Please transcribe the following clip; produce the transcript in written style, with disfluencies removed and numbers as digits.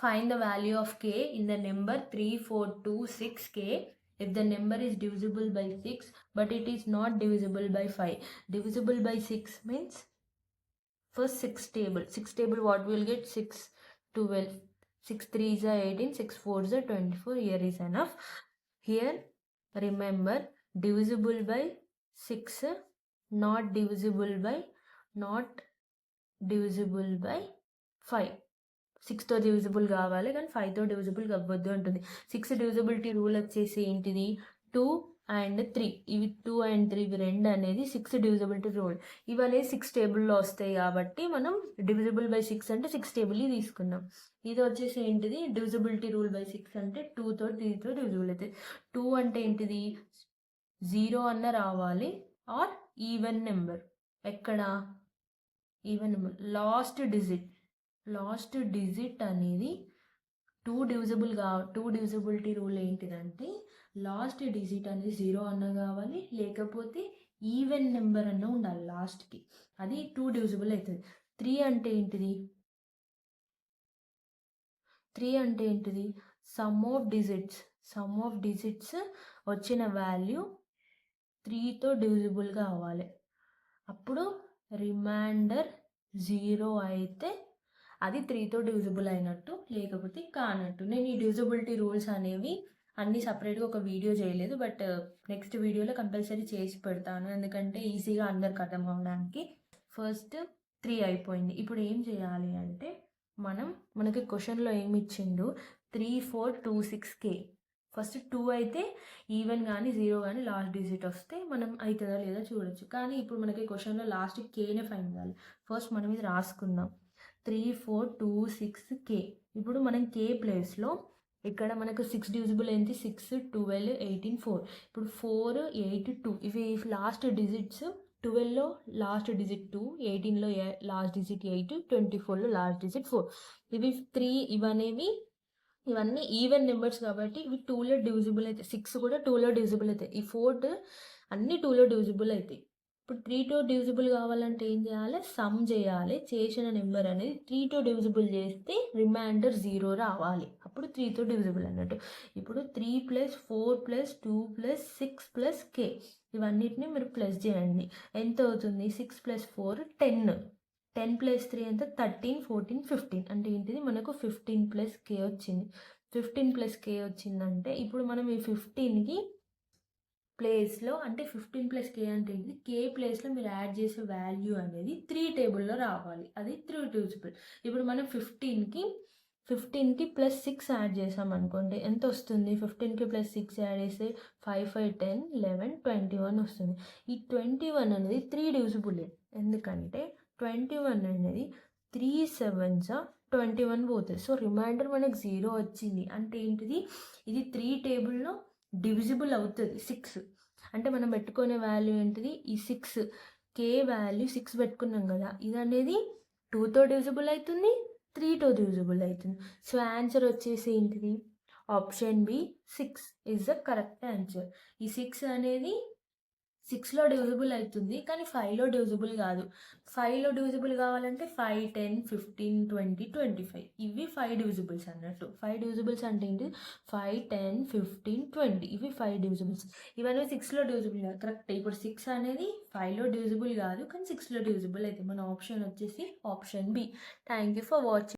find the value of k in the number 3426k if the number is divisible by 6 but it is not divisible by 5. Divisible by 6 means first 6 table what we will get? 6 12 6 3 is 18, 6 4 is 24. Here is enough. Here remember, divisible by 6, not divisible by 5. 6తో divisible కావాలి కానీ 5తో divisible అవ్వద్దు అంటుంది. 6 divisibility rule వచ్చేసి ఏంటిది? 2 and 3. ఇవి 2 and 3 ఇవి రెండు అనేది 6 డివిజిబిలిటీ రూల్. ఇవన్నీ 6 టేబుల్లో వస్తాయి కాబట్టి మనం డివిజిబుల్ బై 6 అంటే 6 టేబుల్ తీసుకున్నాం. ఇది వచ్చేసి ఏంటిది? డివిజిబిలిటీ రూల్ బై 6 అంటే 2తో 3తో డివిజిబుల్ అవుతుంది. 2 అంటే ఏంటిది? 0 అన్న రావాలి ఆర్ ఈవెన్ నెంబర్. ఎక్కడ ఈవెన్ నెంబర్? లాస్ట్ డిజిట్ అనేది 2 డివిజిబిలిటీ రూల్ ఏంటిదంటే లాస్ట్ డిజిట్ అనేది 0 అన్న కావాలి, లేకపోతే ఈవెన్ నెంబర్ అన్న ఉండాలి లాస్ట్కి. అది 2 డివిజిబుల్ అవుతుంది. 3 అంటే ఏంటిది? సమ్ ఆఫ్ డిజిట్స్ వచ్చిన వాల్యూ 3తో డివిజిబుల్ కావాలి. అప్పుడు రిమైండర్ 0 అయితే అది 3తో డివిజిబుల్ అయినట్టు, లేకపోతే కానట్టు. నేను ఈ డివిజిబిలిటీ రూల్స్ అనేవి అన్నీ సపరేట్గా ఒక వీడియో చేయలేదు, బట్ నెక్స్ట్ వీడియోలో కంపల్సరీ చేసి పెడతాను, ఎందుకంటే ఈజీగా అందరికి అర్థం అవ్వడానికి. ఫస్ట్ 3 అయిపోయింది. ఇప్పుడు ఏం చేయాలి అంటే మనకి క్వశ్చన్లో ఏమి ఇచ్చిండు? 3 4 2 6k. ఫస్ట్ 2 అయితే ఈవెన్ కానీ 0 కానీ లాస్ట్ డిజిట్ వస్తే మనం అవుతుందా లేదా చూడొచ్చు. కానీ ఇప్పుడు మనకి క్వశ్చన్లో లాస్ట్ కేనే ఫైన్ చేయాలి. ఫస్ట్ మనం ఇది రాసుకుందాం. 3 4 2 6k. ఇప్పుడు మనం k ప్లేస్లో ఇక్కడ మనకు 6 డివిజిబుల్ ఏంటి? 6 12 18 4. ఇప్పుడు 4 8 2 ఇవి లాస్ట్ డిజిట్స్. 12లో లాస్ట్ డిజిట్ 2, 18లో లాస్ట్ డిజిట్ 8, 24లో లాస్ట్ డిజిట్ 4. ఇవి 3 ఇవన్నీ ఈవెన్ నెంబర్స్ కాబట్టి ఇవి 2లో డివిజిబుల్ అవుతాయి. 6 కూడా 2లో డివిజిబుల్ అవుతాయి. ఈ 4 అన్ని 2లో డివిజిబుల్ అవుతాయి. ఇప్పుడు 3తో డివిజిబుల్ కావాలంటే ఏం చేయాలి? సమ్ చేయాలి. చేసిన నెంబర్ అనేది 3తో డివిజిబుల్ చేస్తే రిమైండర్ 0 రావాలి. అప్పుడు 3తో డివిజిబుల్ అన్నట్టు. ఇప్పుడు 3 + 4 + 2 + 6 + k ఇవన్నిటిని మీరు ప్లస్ చేయండి. ఎంత అవుతుంది? 6 + 4 10. 10 + 3 ఎంత? 13 14 15. అంటే ఏంటిది? మనకు 15 + k వచ్చింది. 15 + k వచ్చిందంటే ఇప్పుడు మనం ఈ 15కి ప్లేస్లో, అంటే 15 + k అంటే ఏంటిది? k ప్లేస్లో మీరు యాడ్ చేసే వాల్యూ అనేది 3 టేబుల్లో రావాలి. అది 3 డివిజిబుల్. ఇప్పుడు మనం 15కి +6 యాడ్ చేసాం అనుకోండి, ఎంత వస్తుంది? 15కి +6 యాడ్ చేస్తే 5 5 10 11 21 వస్తుంది. ఈ 21 అనేది 3 డివిజిబుల్. ఎందుకంటే 21 అనేది 3 7s 21 పోతుంది. సో రిమైండర్ మనకు 0 వచ్చింది. అంటే ఏంటిది? ఇది 3 టేబుల్లో డివిజిబుల్ అవుతుంది 6. అంటే మనం పెట్టుకునే వాల్యూ ఏంటిది? ఈ 6 k వాల్యూ 6 పెట్టుకున్నాం కదా, ఇది అనేది 2తో డివిజిబుల్ అవుతుంది, 3తో డివిజిబుల్ అవుతుంది. సో ఆన్సర్ వచ్చేసి ఏంటిది? Option B 6 is the correct answer. ఈ 6 అనేది 6లో డివిజిబుల్ అవుతుంది, కానీ 5లో డివిజిబుల్ కాదు. 5లో డివిజిబుల్ కావాలంటే 5 10 15 20 25 ఇవి 5 డివిజిబుల్స్ అన్నట్టు. 5 డివిజిబుల్స్ అంటే ఏంటి? 5 10 15 20 ఇవి 5 డివిజిబుల్స్. ఇవన్నీ 6లో డివిజిబుల్ కాదు. కరెక్ట్. ఇప్పుడు 6 అనేది 5లో డివిజిబుల్ కాదు, కానీ 6లో డివిజిబుల్ అయితే మన ఆప్షన్ వచ్చేసి option B. Thank you for watching.